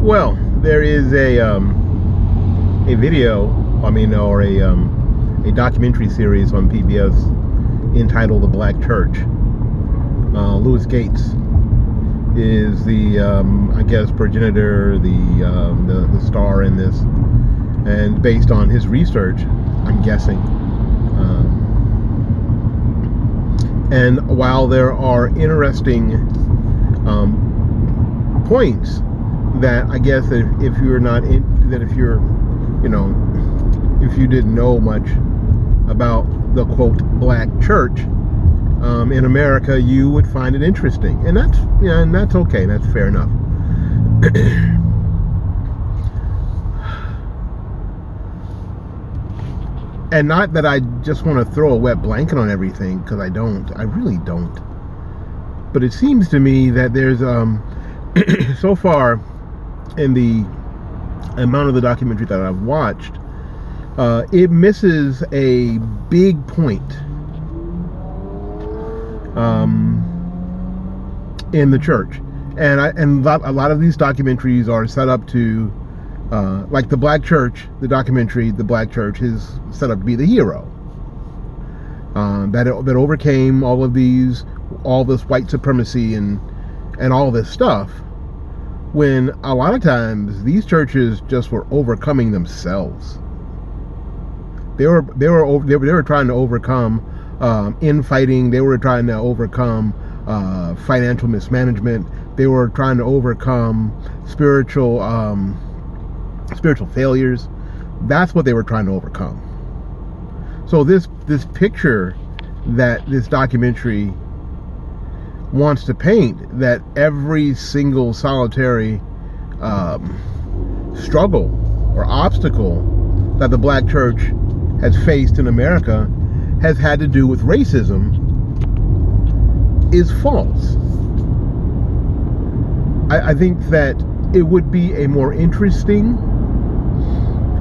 Well, there is a video, or a documentary series on PBS entitled "The Black Church." Louis Gates is the I guess progenitor, the star in this, and based on his research, I'm guessing. And while there are interesting points that I guess that if you're not in, that if you're, if you didn't know much about the quote black church in America, you would find it interesting, and that's okay. That's fair enough. And not that I just want to throw a wet blanket on everything, because I don't. I really don't. But it seems to me that there's so far in the amount of the documentary that I've watched, it misses a big point in the church, and a lot of these documentaries are set up to, like the Black Church, the documentary, the Black Church is set up to be the hero that overcame all this white supremacy and all this stuff. When a lot of times these churches just were overcoming themselves. They were trying to overcome infighting. They were trying to overcome financial mismanagement. They were trying to overcome spiritual failures. That's what they were trying to overcome. So this picture that this documentary wants to paint, that every single solitary struggle or obstacle that the black church has faced in America has had to do with racism, is false. I think that it would be a more interesting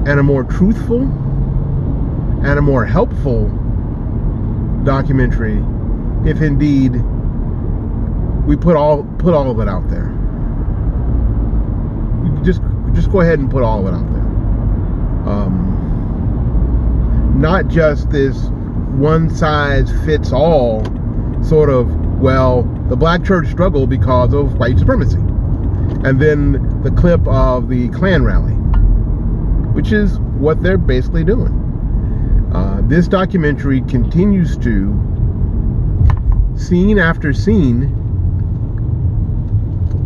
and a more truthful and a more helpful documentary if indeed we put all of it out there. Just go ahead and put all of it out there. Not just this one size fits all sort of, well, the black church struggled because of white supremacy, and then the clip of the Klan rally, which is what they're basically doing. This documentary continues to, scene after scene,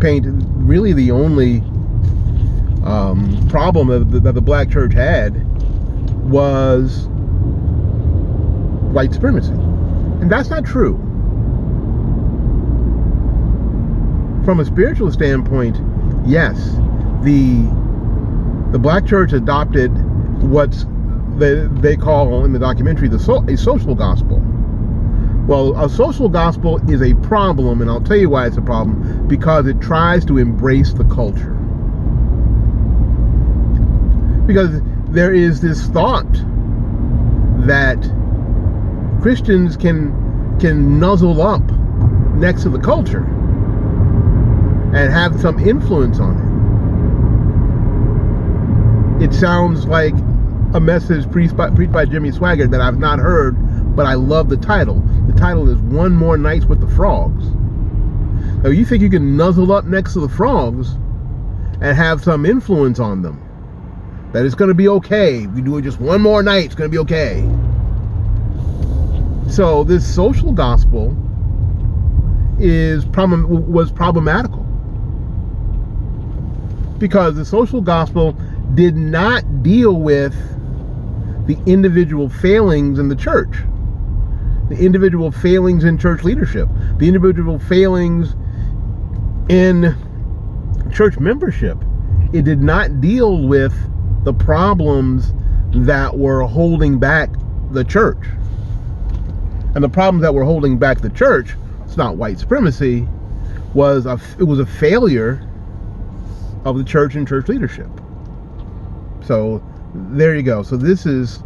paint really the only problem that the black church had was white supremacy. And that's not true. From a spiritual standpoint, yes, the black church adopted what they call in the documentary a social gospel. Well, a social gospel is a problem, and I'll tell you why it's a problem. Because it tries to embrace the culture. Because there is this thought that Christians can nuzzle up next to the culture and have some influence on it. It sounds like a message preached by Jimmy Swaggart that I've not heard, but I love the title. The title is "One More Night with the Frogs." Now, you think you can nuzzle up next to the frogs and have some influence on them? That it's going to be okay. We do it just one more night. It's going to be okay. So this social gospel was problematical, because the social gospel did not deal with the individual failings in the church, the individual failings in church leadership, the individual failings in church membership. It did not deal with the problems that were holding back the church. And the problems that were holding back the church, it's not white supremacy, it was a failure of the church and church leadership. So there you go. So this is,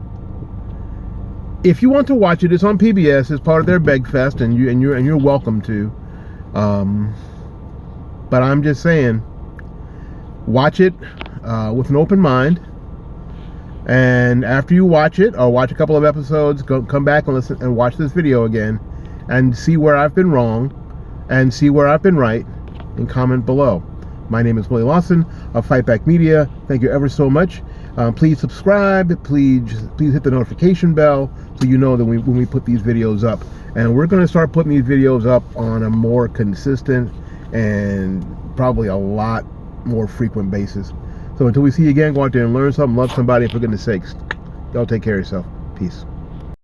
if you want to watch it, it's on PBS. It's part of their Begfest, and you're welcome to. But I'm just saying, watch it with an open mind. And after you watch it, or watch a couple of episodes, come back and listen and watch this video again, and see where I've been wrong, and see where I've been right, and comment below. My name is Willie Lawson of Fight Back Media. Thank you ever so much. Please subscribe. Please hit the notification bell so you know that when we put these videos up. And we're going to start putting these videos up on a more consistent and probably a lot more frequent basis. So until we see you again, go out there and learn something, love somebody, and for goodness sakes, y'all take care of yourself. Peace.